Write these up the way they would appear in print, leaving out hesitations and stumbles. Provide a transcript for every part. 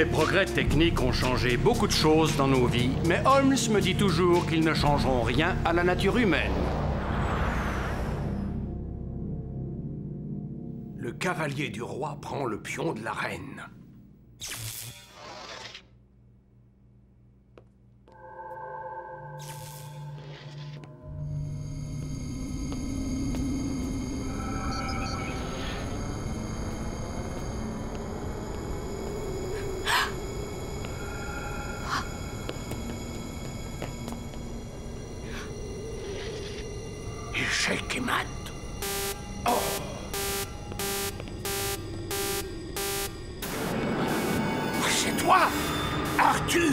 Les progrès techniques ont changé beaucoup de choses dans nos vies, mais Holmes me dit toujours qu'ils ne changeront rien à la nature humaine. Le cavalier du roi prend le pion de la reine. Échec et mat. Oh. C'est toi, Arthur.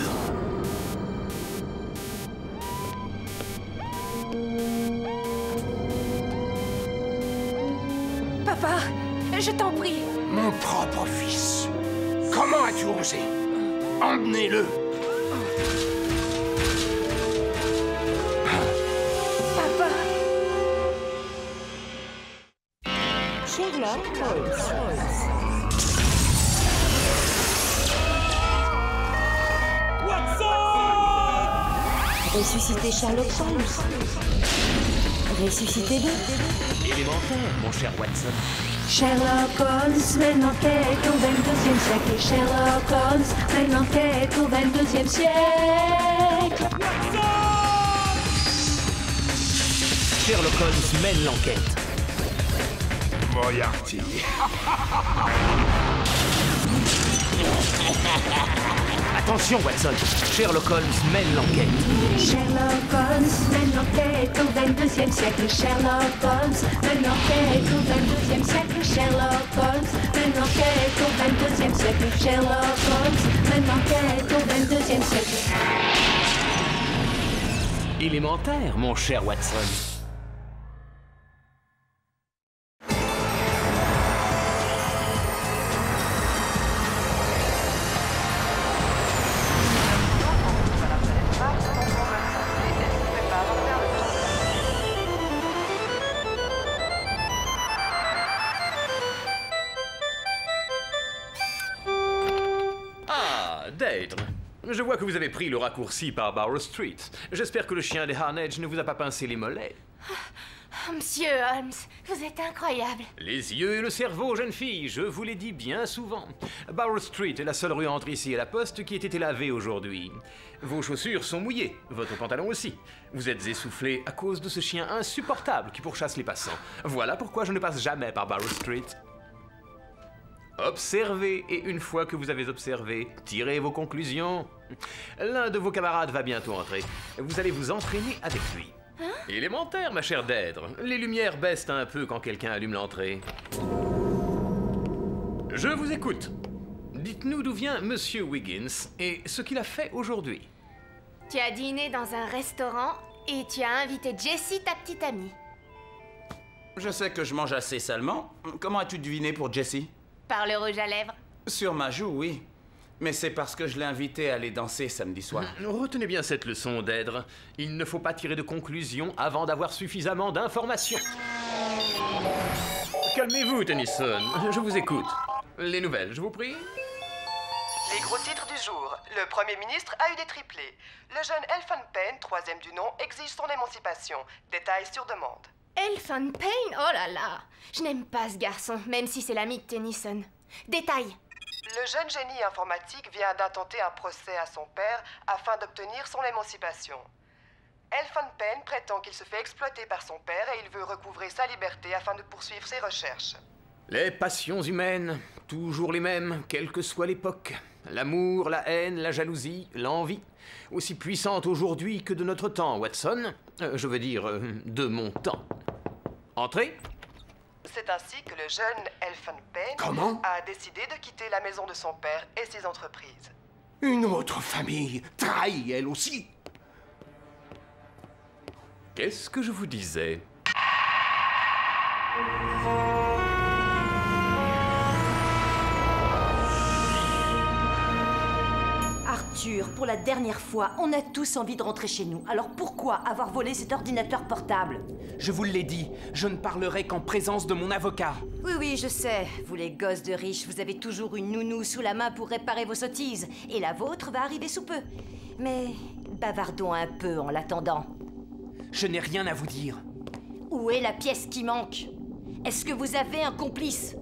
Papa, je t'en prie. Mon propre fils. Comment as-tu osé? Emmenez-le. Papa. Sherlock Holmes. Ressusciter Sherlock Holmes. Ressuscitez-le. Élémentaire, mon cher Watson. Sherlock Holmes mène l'enquête au 22e siècle. Et Sherlock Holmes mène l'enquête au 22e siècle. Sherlock Holmes mène l'enquête. Moriarty. Attention, Watson. Sherlock Holmes mène l'enquête. Sherlock Holmes mène l'enquête au 22e siècle. Sherlock Holmes mène l'enquête au 22e siècle. Sherlock Holmes mène l'enquête au 22e siècle. Sherlock Holmes mène l'enquête au 22e siècle. Élémentaire, mon cher Watson. Deirdre, je vois que vous avez pris le raccourci par Barrow Street. J'espère que le chien des Harnage ne vous a pas pincé les mollets. Monsieur Holmes, vous êtes incroyable. Les yeux et le cerveau, jeune fille, je vous l'ai dit bien souvent. Barrow Street est la seule rue entre ici et la poste qui ait été lavée aujourd'hui. Vos chaussures sont mouillées, votre pantalon aussi. Vous êtes essoufflé à cause de ce chien insupportable qui pourchasse les passants. Voilà pourquoi je ne passe jamais par Barrow Street. Observez, et une fois que vous avez observé, tirez vos conclusions. L'un de vos camarades va bientôt entrer. Vous allez vous entraîner avec lui. Élémentaire, ma chère Deirdre. Les lumières baissent un peu quand quelqu'un allume l'entrée. Je vous écoute. Dites-nous d'où vient Monsieur Wiggins et ce qu'il a fait aujourd'hui. Tu as dîné dans un restaurant et tu as invité Jessie, ta petite amie. Je sais que je mange assez salement. Comment as-tu deviné pour Jessie? Par le rouge à lèvres. Sur ma joue, oui. Mais c'est parce que je l'ai invitée à aller danser samedi soir. Retenez bien cette leçon, Deirdre. Il ne faut pas tirer de conclusions avant d'avoir suffisamment d'informations. Calmez-vous, Tennyson. Je vous écoute. Les nouvelles, je vous prie. Les gros titres du jour. Le Premier ministre a eu des triplés. Le jeune Elpham Payne, troisième du nom, exige son émancipation. Détails sur demande. Elpham Payne? Oh là là. Je n'aime pas ce garçon, même si c'est l'ami de Tennyson. Détail. Le jeune génie informatique vient d'intenter un procès à son père afin d'obtenir son émancipation. Elpham Payne prétend qu'il se fait exploiter par son père et il veut recouvrer sa liberté afin de poursuivre ses recherches. Les passions humaines, toujours les mêmes, quelle que soit l'époque. L'amour, la haine, la jalousie, l'envie. Aussi puissantes aujourd'hui que de notre temps, Watson. Je veux dire, de mon temps. Entrez. C'est ainsi que le jeune Elpham Payne a décidé de quitter la maison de son père et ses entreprises. Une autre famille, trahie elle aussi. Qu'est-ce que je vous disais? Arthur, pour la dernière fois, on a tous envie de rentrer chez nous. Alors pourquoi avoir volé cet ordinateur portable? Je vous l'ai dit, je ne parlerai qu'en présence de mon avocat. Oui, je sais. Vous les gosses de riches, vous avez toujours une nounou sous la main pour réparer vos sottises. Et la vôtre va arriver sous peu. Mais bavardons un peu en l'attendant. Je n'ai rien à vous dire. Où est la pièce qui manque? Est-ce que vous avez un complice?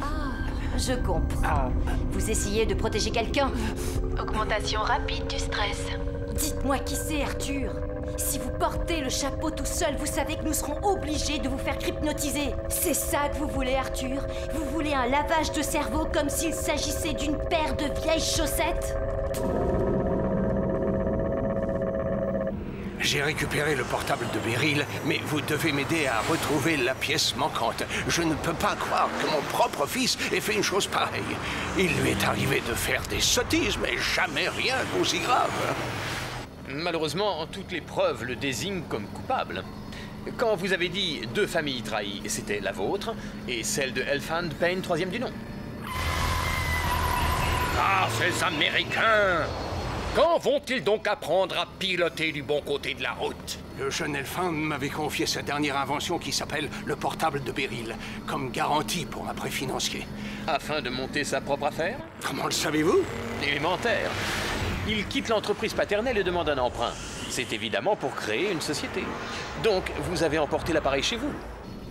Ah, je comprends. Vous essayez de protéger quelqu'un? Augmentation rapide du stress. Dites-moi qui c'est, Arthur. Si vous portez le chapeau tout seul, vous savez que nous serons obligés de vous faire hypnotiser. C'est ça que vous voulez, Arthur? Vous voulez un lavage de cerveau comme s'il s'agissait d'une paire de vieilles chaussettes? J'ai récupéré le portable de Beryl, mais vous devez m'aider à retrouver la pièce manquante. Je ne peux pas croire que mon propre fils ait fait une chose pareille. Il lui est arrivé de faire des sottises, mais jamais rien d'aussi grave. Malheureusement, toutes les preuves le désignent comme coupable. Quand vous avez dit 2 familles trahies, c'était la vôtre et celle de Elfhand Payne, 3e du nom. Ah, ces Américains! Quand vont-ils donc apprendre à piloter du bon côté de la route? Le jeune Elfhand m'avait confié sa dernière invention qui s'appelle le portable de Beryl, comme garantie pour un prêt financier. Afin de monter sa propre affaire? Comment le savez-vous? Élémentaire. Il quitte l'entreprise paternelle et demande un emprunt. C'est évidemment pour créer une société. Donc, vous avez emporté l'appareil chez vous?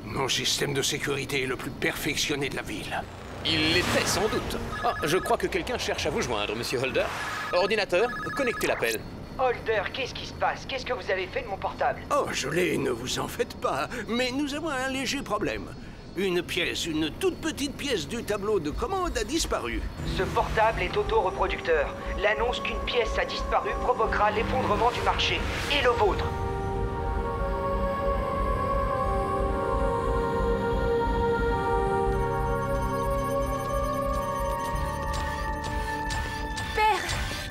Mon système de sécurité est le plus perfectionné de la ville. Il l'était sans doute. Ah, je crois que quelqu'un cherche à vous joindre, monsieur Holder. Ordinateur, connectez l'appel. Holder, qu'est-ce qui se passe? Qu'est-ce que vous avez fait de mon portable? Oh, je l'ai, ne vous en faites pas. Mais nous avons un léger problème. Une toute petite pièce du tableau de commande a disparu. Ce portable est auto-reproducteur. L'annonce qu'une pièce a disparu provoquera l'effondrement du marché. Et le vôtre.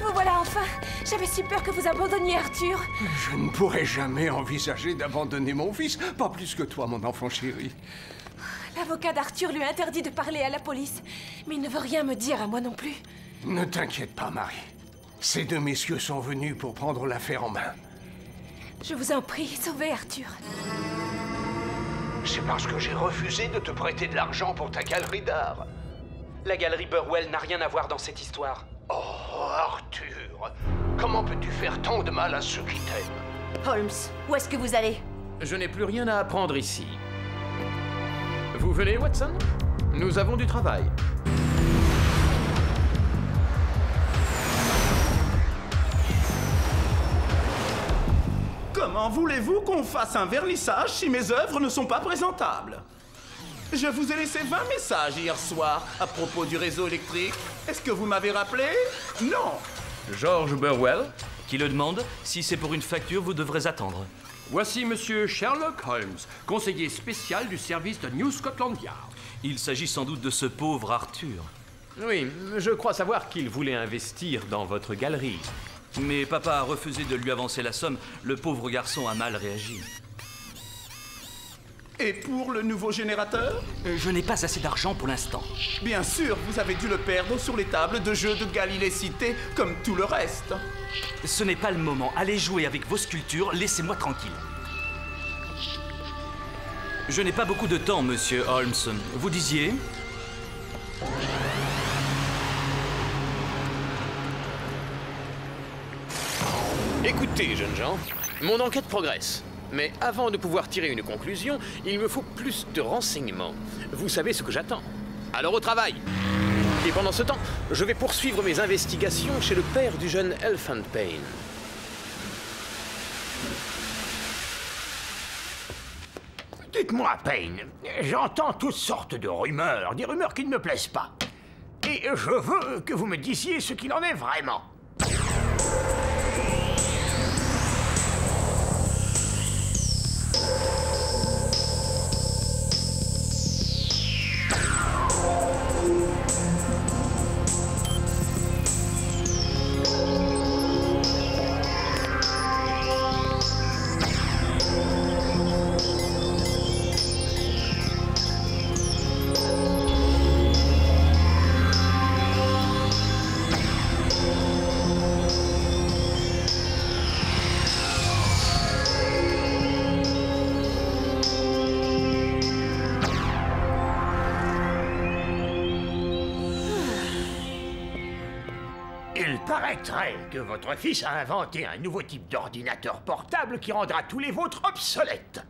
Vous voilà enfin. J'avais si peur que vous abandonniez Arthur. Je ne pourrais jamais envisager d'abandonner mon fils, pas plus que toi, mon enfant chéri. L'avocat d'Arthur lui a interdit de parler à la police. Mais il ne veut rien me dire à moi non plus. Ne t'inquiète pas, Marie. Ces 2 messieurs sont venus pour prendre l'affaire en main. Je vous en prie, sauvez Arthur. C'est parce que j'ai refusé de te prêter de l'argent pour ta galerie d'art. La galerie Burwell n'a rien à voir dans cette histoire. Oh, Arthur, comment peux-tu faire tant de mal à ceux qui t'aiment? Holmes, où est-ce que vous allez? Je n'ai plus rien à apprendre ici. Vous venez, Watson? Nous avons du travail. Comment voulez-vous qu'on fasse un vernissage si mes œuvres ne sont pas présentables? Je vous ai laissé 20 messages hier soir à propos du réseau électrique. Est-ce que vous m'avez rappelé? Non. George Burwell? Qui le demande? Si c'est pour une facture, vous devrez attendre. Voici monsieur Sherlock Holmes, conseiller spécial du service de New Scotland Yard. Il s'agit sans doute de ce pauvre Arthur. Oui, je crois savoir qu'il voulait investir dans votre galerie. Mais papa a refusé de lui avancer la somme. Le pauvre garçon a mal réagi. Et pour le nouveau générateur? Je n'ai pas assez d'argent pour l'instant. Bien sûr, vous avez dû le perdre sur les tables de jeux de Galilée Cité, comme tout le reste. Ce n'est pas le moment. Allez jouer avec vos sculptures, laissez-moi tranquille. Je n'ai pas beaucoup de temps, monsieur Holmes. Vous disiez? Écoutez, jeunes gens, mon enquête progresse. Mais avant de pouvoir tirer une conclusion, il me faut plus de renseignements. Vous savez ce que j'attends. Alors au travail! Et pendant ce temps, je vais poursuivre mes investigations chez le père du jeune Elfhand Payne. Dites-moi, Payne, j'entends toutes sortes de rumeurs, des rumeurs qui ne me plaisent pas. Et je veux que vous me disiez ce qu'il en est vraiment. paraîtrait que votre fils a inventé un nouveau type d'ordinateur portable qui rendra tous les vôtres obsolètes.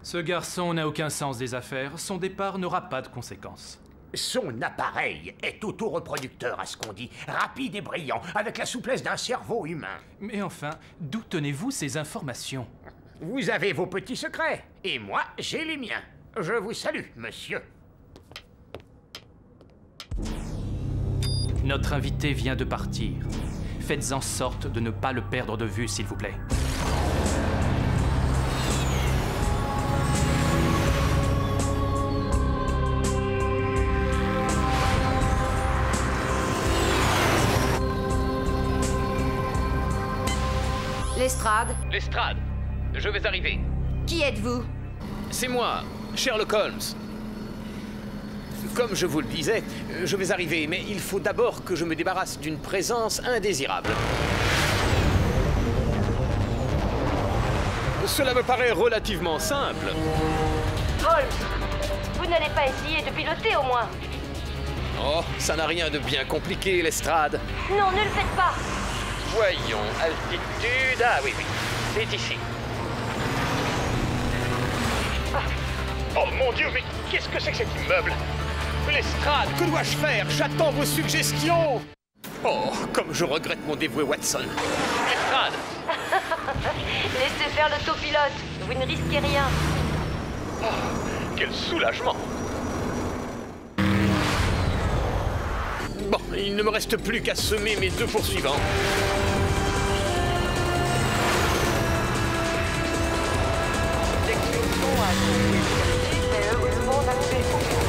Ce garçon n'a aucun sens des affaires. Son départ n'aura pas de conséquences. Son appareil est autoreproducteur, à ce qu'on dit, rapide et brillant, avec la souplesse d'un cerveau humain. Mais enfin, d'où tenez-vous ces informations? Vous avez vos petits secrets, et moi, j'ai les miens. Je vous salue, monsieur. Notre invité vient de partir. Faites en sorte de ne pas le perdre de vue, s'il vous plaît. Lestrade. Lestrade, je vais arriver. Qui êtes-vous? C'est moi, Sherlock Holmes. Comme je vous le disais, je vais arriver, mais il faut d'abord que je me débarrasse d'une présence indésirable. Cela me paraît relativement simple. Holmes, vous n'allez pas essayer de piloter au moins? Oh, ça n'a rien de bien compliqué, Lestrade. Non, ne le faites pas. Voyons, altitude... Ah oui, c'est ici. Oh mon Dieu, mais qu'est-ce que c'est que cet immeuble? Lestrade, que dois-je faire? J'attends vos suggestions. Oh, comme je regrette mon dévoué Watson. Lestrade. Laissez faire l'autopilote, vous ne risquez rien. Oh, quel soulagement. Bon, il ne me reste plus qu'à semer mes deux poursuivants. L'explosion a causé une mais heureusement n'a tué aucun.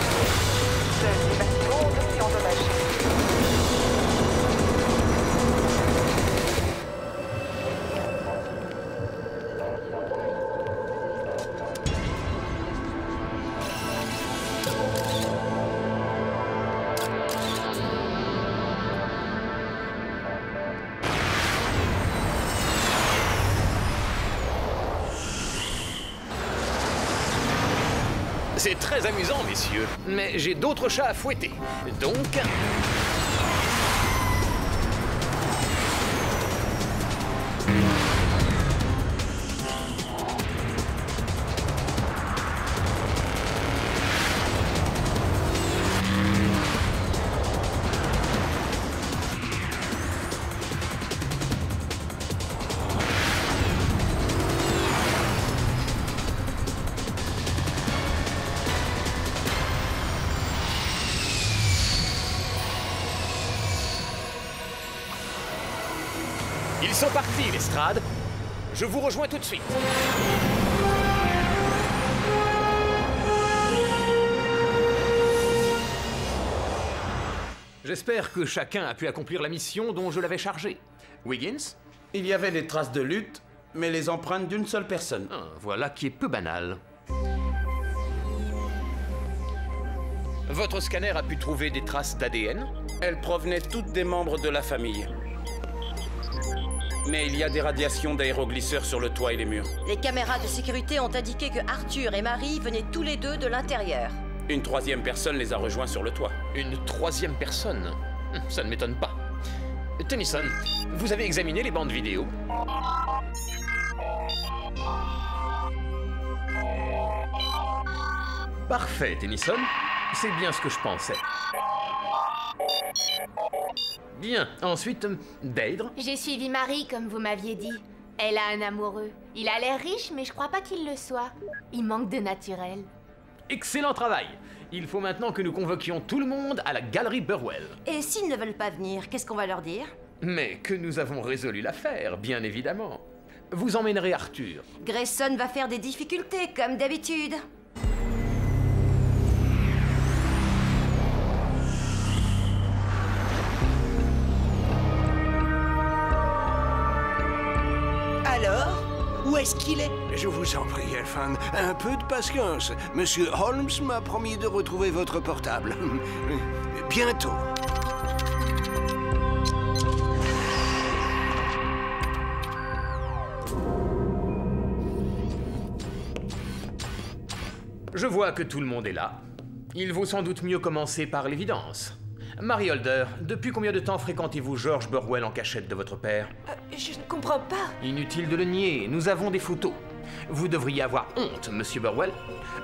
Seuls les bâtiments ont été endommagés. C'est très amusant, messieurs, mais j'ai d'autres chats à fouetter. Donc... Ils sont partis, Lestrade. Je vous rejoins tout de suite. J'espère que chacun a pu accomplir la mission dont je l'avais chargé. Wiggins? Il y avait des traces de lutte, mais les empreintes d'une seule personne. Ah, voilà qui est peu banal. Votre scanner a pu trouver des traces d'ADN? Elles provenaient toutes des membres de la famille. Mais il y a des radiations d'aéroglisseurs sur le toit et les murs. Les caméras de sécurité ont indiqué que Arthur et Marie venaient tous les deux de l'intérieur. Une troisième personne les a rejoints sur le toit. Une troisième personne? Ça ne m'étonne pas. Tennyson, vous avez examiné les bandes vidéo? Parfait, Tennyson. C'est bien ce que je pensais. Bien. Ensuite, Deirdre. J'ai suivi Marie, comme vous m'aviez dit. Elle a un amoureux. Il a l'air riche, mais je crois pas qu'il le soit. Il manque de naturel. Excellent travail. Il faut maintenant que nous convoquions tout le monde à la galerie Burwell. Et s'ils ne veulent pas venir, qu'est-ce qu'on va leur dire? Mais que nous avons résolu l'affaire, bien évidemment. Vous emmènerez Arthur. Grayson va faire des difficultés, comme d'habitude. Alors? Où est-ce qu'il est? Je vous en prie, Elphane, un peu de patience. Monsieur Holmes m'a promis de retrouver votre portable. Bientôt. Je vois que tout le monde est là. Il vaut sans doute mieux commencer par l'évidence. Mary Holder, depuis combien de temps fréquentez-vous George Burwell en cachette de votre père? Je ne comprends pas. Inutile de le nier, nous avons des photos. Vous devriez avoir honte, monsieur Burwell.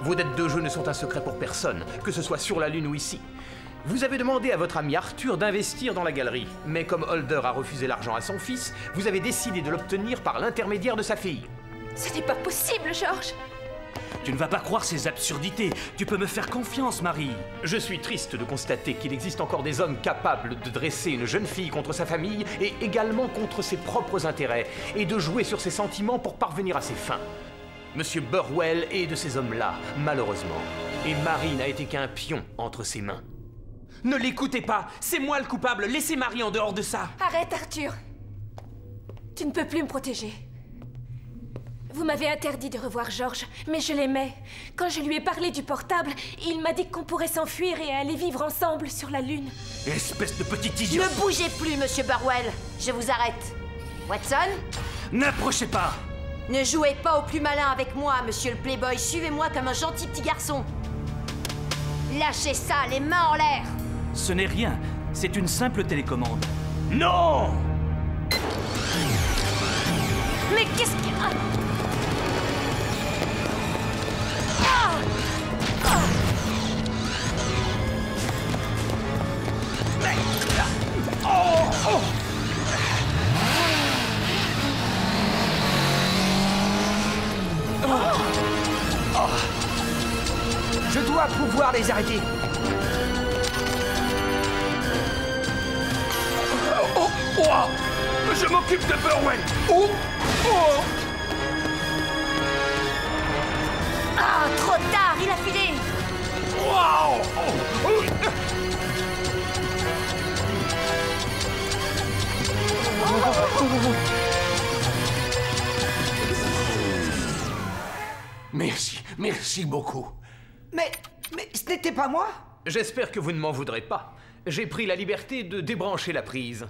Vos dettes de jeu ne sont un secret pour personne, que ce soit sur la Lune ou ici. Vous avez demandé à votre ami Arthur d'investir dans la galerie, mais comme Holder a refusé l'argent à son fils, vous avez décidé de l'obtenir par l'intermédiaire de sa fille. Ce n'est pas possible, George. Tu ne vas pas croire ces absurdités. Tu peux me faire confiance, Marie. Je suis triste de constater qu'il existe encore des hommes capables de dresser une jeune fille contre sa famille et également contre ses propres intérêts, et de jouer sur ses sentiments pour parvenir à ses fins. Monsieur Burwell est de ces hommes-là, malheureusement. Et Marie n'a été qu'un pion entre ses mains. Ne l'écoutez pas, c'est moi le coupable, laissez Marie en dehors de ça. Arrête, Arthur. Tu ne peux plus me protéger. Vous m'avez interdit de revoir George, mais je l'aimais. Quand je lui ai parlé du portable, il m'a dit qu'on pourrait s'enfuir et aller vivre ensemble sur la Lune. Espèce de petit idiot. Ne bougez plus, monsieur Burwell. Je vous arrête. Watson? N'approchez pas. Ne jouez pas au plus malin avec moi, monsieur le Playboy. Suivez-moi comme un gentil petit garçon. Lâchez ça, les mains en l'air. Ce n'est rien, c'est une simple télécommande. Non! Mais qu'est-ce qu'il y a? Je dois pouvoir les arrêter. Je m'occupe de Burwell. Ah, trop tard, il a filé. Merci beaucoup. Mais ce n'était pas moi. J'espère que vous ne m'en voudrez pas. J'ai pris la liberté de débrancher la prise.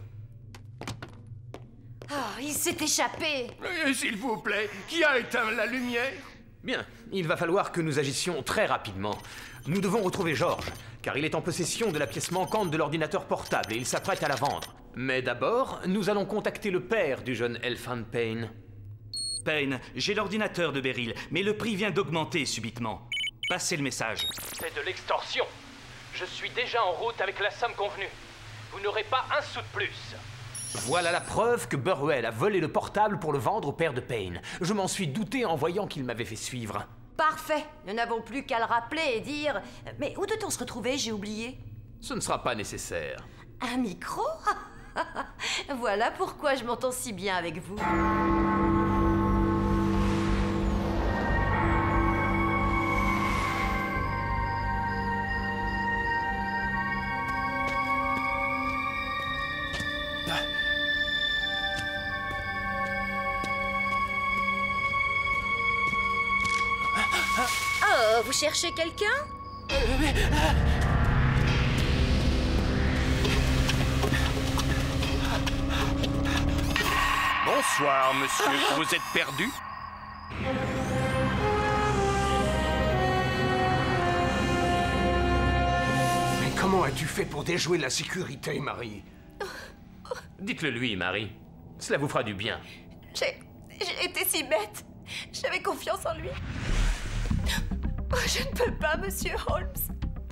Ah, il s'est échappé. S'il vous plaît, qui a éteint la lumière? Bien, il va falloir que nous agissions très rapidement. Nous devons retrouver George, car il est en possession de la pièce manquante de l'ordinateur portable et il s'apprête à la vendre. Mais d'abord, nous allons contacter le père du jeune Elfan Payne. Payne, j'ai l'ordinateur de Beryl, mais le prix vient d'augmenter subitement. Passez le message. C'est de l'extorsion. Je suis déjà en route avec la somme convenue. Vous n'aurez pas un sou de plus. Voilà la preuve que Burwell a volé le portable pour le vendre au père de Payne. Je m'en suis douté en voyant qu'il m'avait fait suivre. Parfait. Nous n'avons plus qu'à le rappeler et dire... Mais où doit-on se retrouver? J'ai oublié. Ce ne sera pas nécessaire. Un micro? Voilà pourquoi je m'entends si bien avec vous. Oh, vous cherchez quelqu'un? Bonsoir, monsieur. Vous êtes perdu? Mais comment as-tu fait pour déjouer la sécurité, Marie? Dites-le lui, Marie. Cela vous fera du bien. J'ai été si bête. J'avais confiance en lui. Oh, je ne peux pas, monsieur Holmes.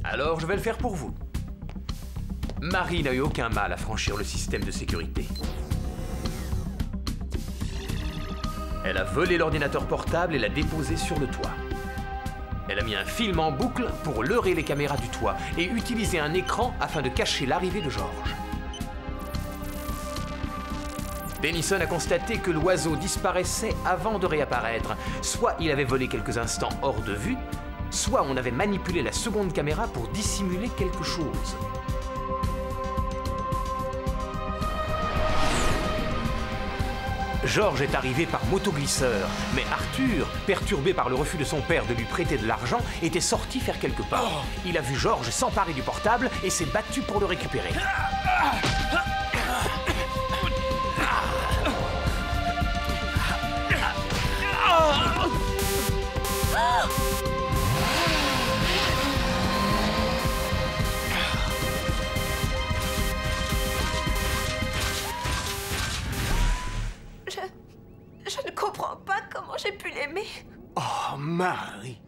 Alors, je vais le faire pour vous. Marie n'a eu aucun mal à franchir le système de sécurité. Elle a volé l'ordinateur portable et l'a déposé sur le toit. Elle a mis un film en boucle pour leurrer les caméras du toit et utiliser un écran afin de cacher l'arrivée de George. Denison a constaté que l'oiseau disparaissait avant de réapparaître. Soit il avait volé quelques instants hors de vue, soit on avait manipulé la seconde caméra pour dissimuler quelque chose. George est arrivé par motoglisseur, mais Arthur, perturbé par le refus de son père de lui prêter de l'argent, était sorti faire quelque part. Il a vu George s'emparer du portable et s'est battu pour le récupérer. Je ne comprends pas comment j'ai pu l'aimer. Oh, Marie.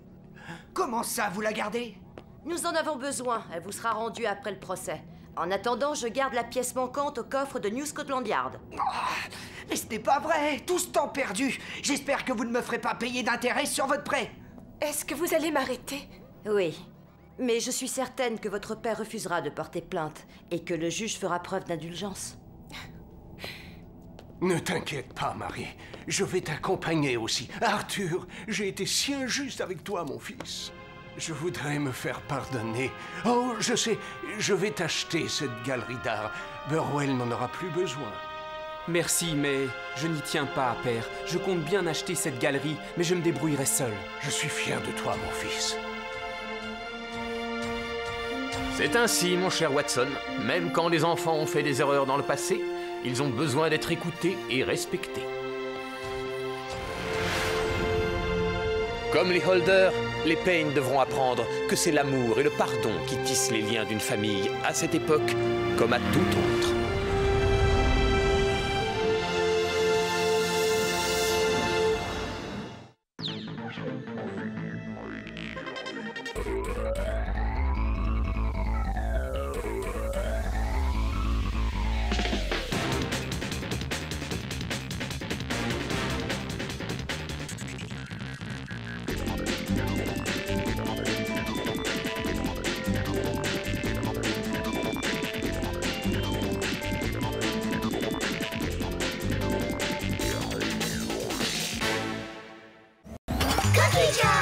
Comment ça, vous la gardez? Nous en avons besoin. Elle vous sera rendue après le procès. En attendant, je garde la pièce manquante au coffre de New Scotland Yard. Oh, mais ce n'est pas vrai. Tout ce temps perdu. J'espère que vous ne me ferez pas payer d'intérêt sur votre prêt. Est-ce que vous allez m'arrêter? Oui. Mais je suis certaine que votre père refusera de porter plainte et que le juge fera preuve d'indulgence. Ne t'inquiète pas, Marie. Je vais t'accompagner aussi. Arthur, j'ai été si injuste avec toi, mon fils. Je voudrais me faire pardonner. Oh, je sais, je vais t'acheter cette galerie d'art. Burwell n'en aura plus besoin. Merci, mais je n'y tiens pas, père. Je compte bien acheter cette galerie, mais je me débrouillerai seul. Je suis fier de toi, mon fils. C'est ainsi, mon cher Watson. Même quand les enfants ont fait des erreurs dans le passé, ils ont besoin d'être écoutés et respectés. Comme les Holder, les Payne devront apprendre que c'est l'amour et le pardon qui tissent les liens d'une famille à cette époque comme à toute autre. Cookie Jar!